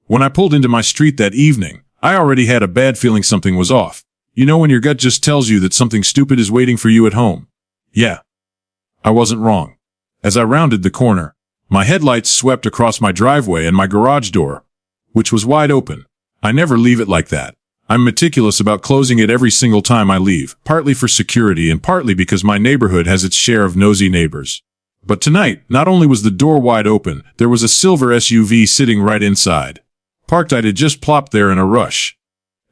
When I pulled into my street that evening, I already had a bad feeling something was off. You know when your gut just tells you that something stupid is waiting for you at home? Yeah. I wasn't wrong. As I rounded the corner, my headlights swept across my driveway and my garage door, which was wide open. I never leave it like that. I'm meticulous about closing it every single time I leave, partly for security and partly because my neighborhood has its share of nosy neighbors. But tonight, not only was the door wide open, there was a silver SUV sitting right inside. Parked, I had just plopped there in a rush.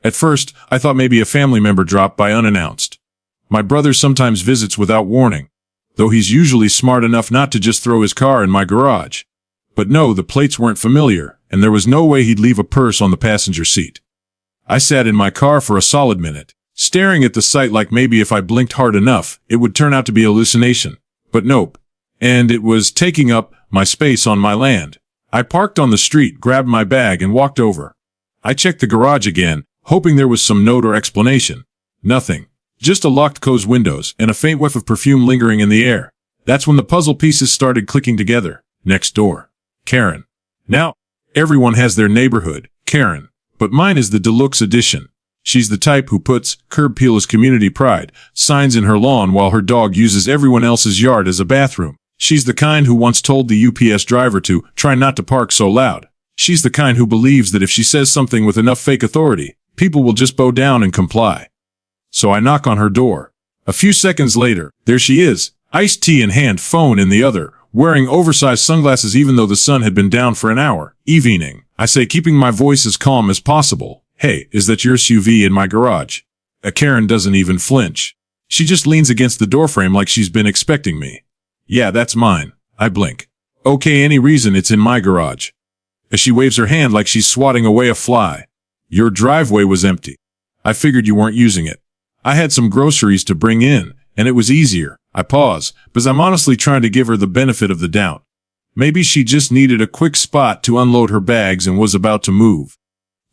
At first, I thought maybe a family member dropped by unannounced. My brother sometimes visits without warning, though he's usually smart enough not to just throw his car in my garage. But no, the plates weren't familiar, and there was no way he'd leave a purse on the passenger seat. I sat in my car for a solid minute, staring at the sight like maybe if I blinked hard enough, it would turn out to be a hallucination. But nope. And it was taking up my space on my land. I parked on the street, grabbed my bag, and walked over. I checked the garage again, hoping there was some note or explanation. Nothing. Just a locked closed windows and a faint whiff of perfume lingering in the air. That's when the puzzle pieces started clicking together. Next door. Karen. Now, everyone has their neighborhood, Karen, but mine is the deluxe edition. She's the type who puts "curb appeal is community pride" signs in her lawn while her dog uses everyone else's yard as a bathroom. She's the kind who once told the UPS driver to try not to park so loud. She's the kind who believes that if she says something with enough fake authority, people will just bow down and comply. So I knock on her door. A few seconds later, there she is, iced tea in hand, phone in the other, wearing oversized sunglasses even though the sun had been down for an hour. Evening. I say, keeping my voice as calm as possible. Hey, is that your SUV in my garage? Karen doesn't even flinch. She just leans against the doorframe like she's been expecting me. Yeah, that's mine. I blink. Okay, any reason it's in my garage? As she waves her hand like she's swatting away a fly. Your driveway was empty. I figured you weren't using it. I had some groceries to bring in, and it was easier. I pause, because I'm honestly trying to give her the benefit of the doubt. Maybe she just needed a quick spot to unload her bags and was about to move.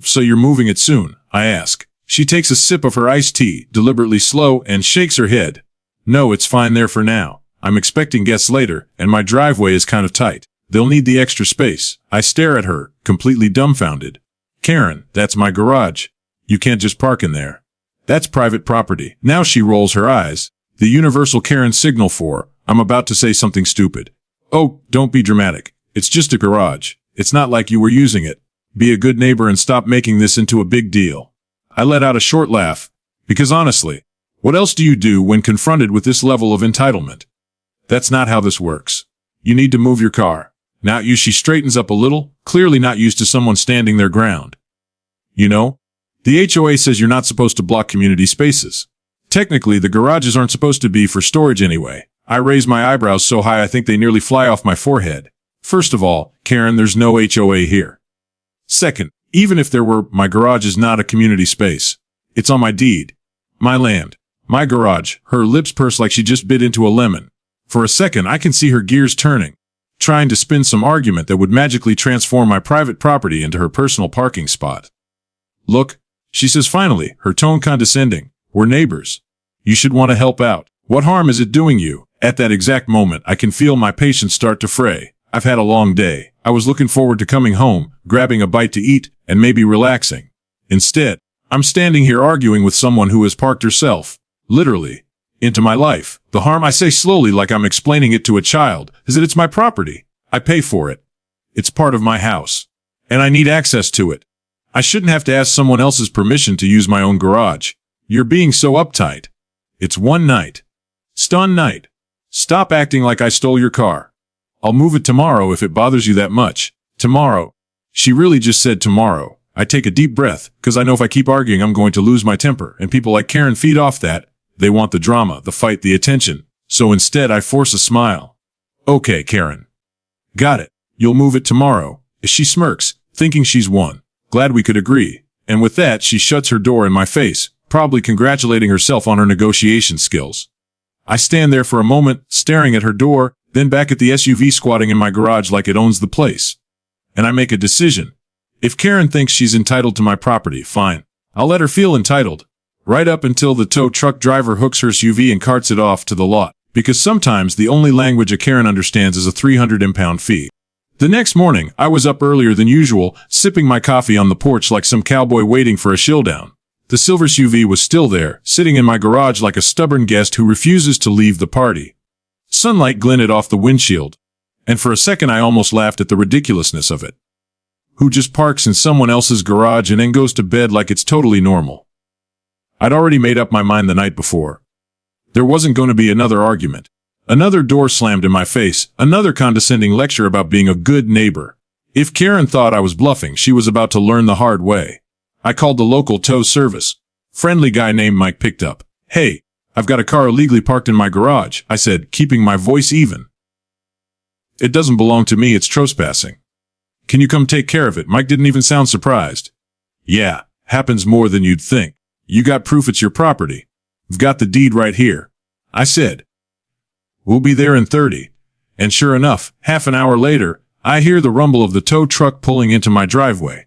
So you're moving it soon? I ask. She takes a sip of her iced tea, deliberately slow, and shakes her head. No, it's fine there for now. I'm expecting guests later, and my driveway is kind of tight. They'll need the extra space. I stare at her, completely dumbfounded. Karen, that's my garage. You can't just park in there. That's private property. Now she rolls her eyes. The universal Karen signal for, I'm about to say something stupid. Oh, don't be dramatic. It's just a garage. It's not like you were using it. Be a good neighbor and stop making this into a big deal. I let out a short laugh. Because honestly, what else do you do when confronted with this level of entitlement? That's not how this works. You need to move your car. Now she straightens up a little, clearly not used to someone standing their ground. You know, the HOA says you're not supposed to block community spaces. Technically, the garages aren't supposed to be for storage anyway. I raise my eyebrows so high I think they nearly fly off my forehead. First of all, Karen, there's no HOA here. Second, even if there were, my garage is not a community space. It's on my deed. My land. My garage. Her lips purse like she just bit into a lemon. For a second, I can see her gears turning, trying to spin some argument that would magically transform my private property into her personal parking spot. Look, she says finally, her tone condescending. We're neighbors. You should want to help out. What harm is it doing you? At that exact moment, I can feel my patience start to fray. I've had a long day. I was looking forward to coming home, grabbing a bite to eat, and maybe relaxing. Instead, I'm standing here arguing with someone who has parked herself, literally, into my life. The harm, I say slowly like I'm explaining it to a child, is that it's my property. I pay for it. It's part of my house. And I need access to it. I shouldn't have to ask someone else's permission to use my own garage. You're being so uptight. It's one night. Stun night. Stop acting like I stole your car. I'll move it tomorrow if it bothers you that much. Tomorrow. She really just said tomorrow. I take a deep breath, because I know if I keep arguing I'm going to lose my temper, and people like Karen feed off that. They want the drama, the fight, the attention. So instead I force a smile. Okay, Karen. Got it. You'll move it tomorrow. She smirks, thinking she's won. Glad we could agree. And with that she shuts her door in my face, probably congratulating herself on her negotiation skills. I stand there for a moment, staring at her door, then back at the SUV squatting in my garage like it owns the place. And I make a decision. If Karen thinks she's entitled to my property, fine. I'll let her feel entitled. Right up until the tow truck driver hooks her SUV and carts it off to the lot. Because sometimes the only language a Karen understands is a 300 impound fee. The next morning, I was up earlier than usual, sipping my coffee on the porch like some cowboy waiting for a showdown. The silver SUV was still there, sitting in my garage like a stubborn guest who refuses to leave the party. Sunlight glinted off the windshield, and for a second I almost laughed at the ridiculousness of it. Who just parks in someone else's garage and then goes to bed like it's totally normal? I'd already made up my mind the night before. There wasn't going to be another argument. Another door slammed in my face, another condescending lecture about being a good neighbor. If Karen thought I was bluffing, she was about to learn the hard way. I called the local tow service. Friendly guy named Mike picked up. "Hey, I've got a car illegally parked in my garage," I said, keeping my voice even. "It doesn't belong to me, it's trespassing. Can you come take care of it?" Mike didn't even sound surprised. "Yeah, happens more than you'd think. You got proof it's your property?" "I've got the deed right here," I said. "We'll be there in 30. And sure enough, half an hour later, I hear the rumble of the tow truck pulling into my driveway.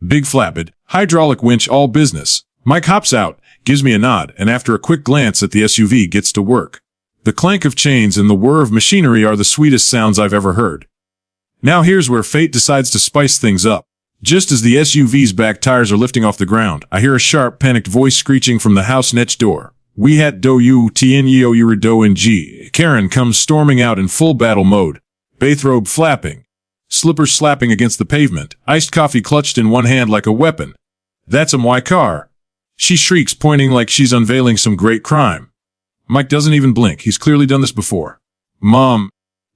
Big flatbed, hydraulic winch, all business. Mike hops out, gives me a nod, and after a quick glance at the SUV gets to work. The clank of chains and the whir of machinery are the sweetest sounds I've ever heard. Now here's where fate decides to spice things up. Just as the SUV's back tires are lifting off the ground, I hear a sharp, panicked voice screeching from the house next door. "We hat do you tnyo you do and G." Karen comes storming out in full battle mode. Bathrobe flapping, slippers slapping against the pavement, iced coffee clutched in one hand like a weapon. "That's my car," she shrieks, pointing like she's unveiling some great crime. Mike doesn't even blink. He's clearly done this before. "Mom,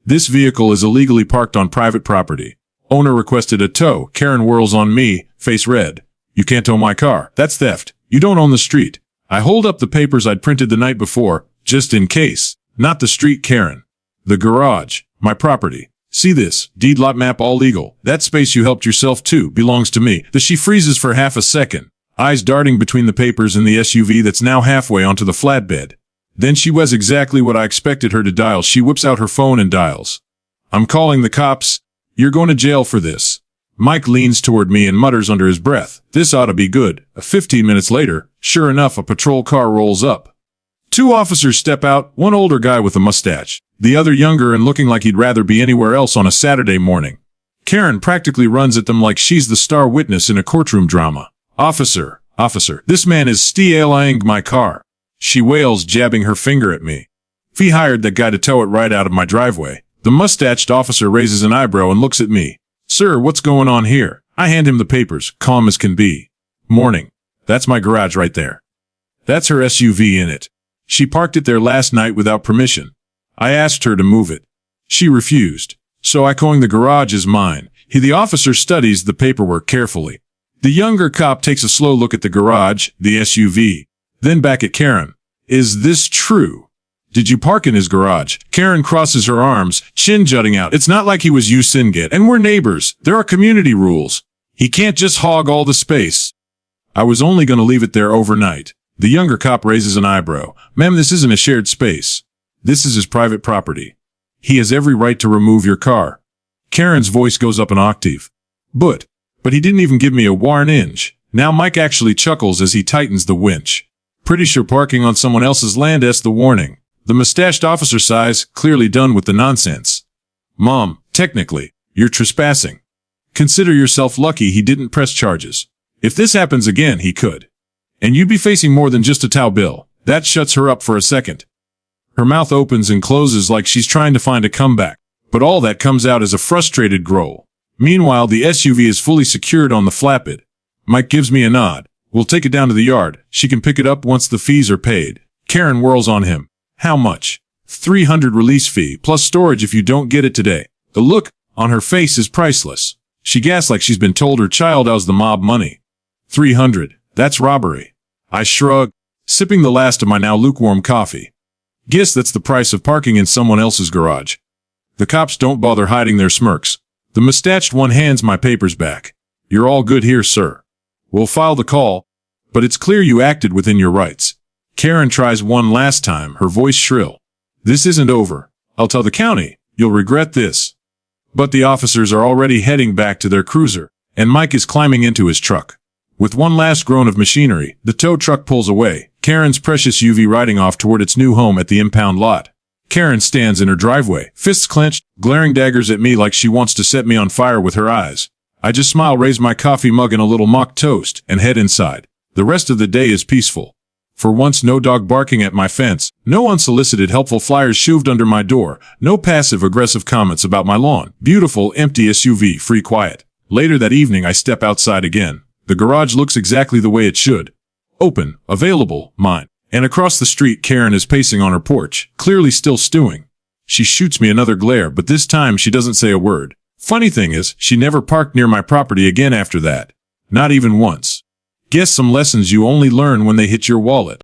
this vehicle is illegally parked on private property. Owner requested a tow." Karen whirls on me, face red. "You can't tow my car. That's theft. You don't own the street." I hold up the papers I'd printed the night before, just in case. "Not the street, Karen. The garage. My property. See this? Deed, lot, map, all legal. That space you helped yourself to belongs to me." She freezes for half a second, eyes darting between the papers and the SUV that's now halfway onto the flatbed. Then she was exactly what I expected her to dial. She whips out her phone and dials. "I'm calling the cops. You're going to jail for this." Mike leans toward me and mutters under his breath, "This ought to be good." 15 minutes later, sure enough, a patrol car rolls up. 2 officers step out, one older guy with a mustache, the other younger and looking like he'd rather be anywhere else on a Saturday morning. Karen practically runs at them like she's the star witness in a courtroom drama. Officer, this man is stealing my car," she wails, jabbing her finger at me. "We hired that guy to tow it right out of my driveway." The mustached officer raises an eyebrow and looks at me. "Sir, what's going on here?" I hand him the papers, calm as can be. "Morning. That's my garage right there. That's her SUV in it. She parked it there last night without permission. I asked her to move it. She refused. So I coined the garage is mine." The officer studies the paperwork carefully. The younger cop takes a slow look at the garage, the SUV, then back at Karen. "Is this true? Did you park in his garage?" Karen crosses her arms, chin jutting out. "It's not like he was you Singit, and we're neighbors. There are community rules. He can't just hog all the space." "I was only going to leave it there overnight." The younger cop raises an eyebrow. "Ma'am, this isn't a shared space. This is his private property. He has every right to remove your car." Karen's voice goes up an octave. But he didn't even give me a warning." Now Mike actually chuckles as he tightens the winch. "Pretty sure parking on someone else's land is the warning." The mustached officer sighs, clearly done with the nonsense. "Mom, technically, you're trespassing. Consider yourself lucky he didn't press charges. If this happens again, he could. And you'd be facing more than just a tow bill." That shuts her up for a second. Her mouth opens and closes like she's trying to find a comeback, but all that comes out is a frustrated growl. Meanwhile, the SUV is fully secured on the flatbed. Mike gives me a nod. "We'll take it down to the yard. She can pick it up once the fees are paid." Karen whirls on him. "How much?" $300 release fee, plus storage if you don't get it today." The look on her face is priceless. She gasps like she's been told her child owes the mob money. $300. That's robbery. I shrug, sipping the last of my now lukewarm coffee. Guess that's the price of parking in someone else's garage. The cops don't bother hiding their smirks. The mustached one hands my papers back. "You're all good here, sir. We'll file the call, but it's clear you acted within your rights." Karen tries one last time, her voice shrill. "This isn't over. I'll tell the county. You'll regret this." But the officers are already heading back to their cruiser, and Mike is climbing into his truck. With one last groan of machinery, the tow truck pulls away, Karen's precious UV riding off toward its new home at the impound lot. Karen stands in her driveway, fists clenched, glaring daggers at me like she wants to set me on fire with her eyes. I just smile, raise my coffee mug and a little mock toast, and head inside. The rest of the day is peaceful. For once, no dog barking at my fence, no unsolicited helpful flyers shoved under my door, no passive-aggressive comments about my lawn. Beautiful, empty SUV, free quiet. Later that evening, I step outside again. The garage looks exactly the way it should. Open, available, mine. And across the street, Karen is pacing on her porch, clearly still stewing. She shoots me another glare, but this time she doesn't say a word. Funny thing is, she never parked near my property again after that. Not even once. Guess some lessons you only learn when they hit your wallet.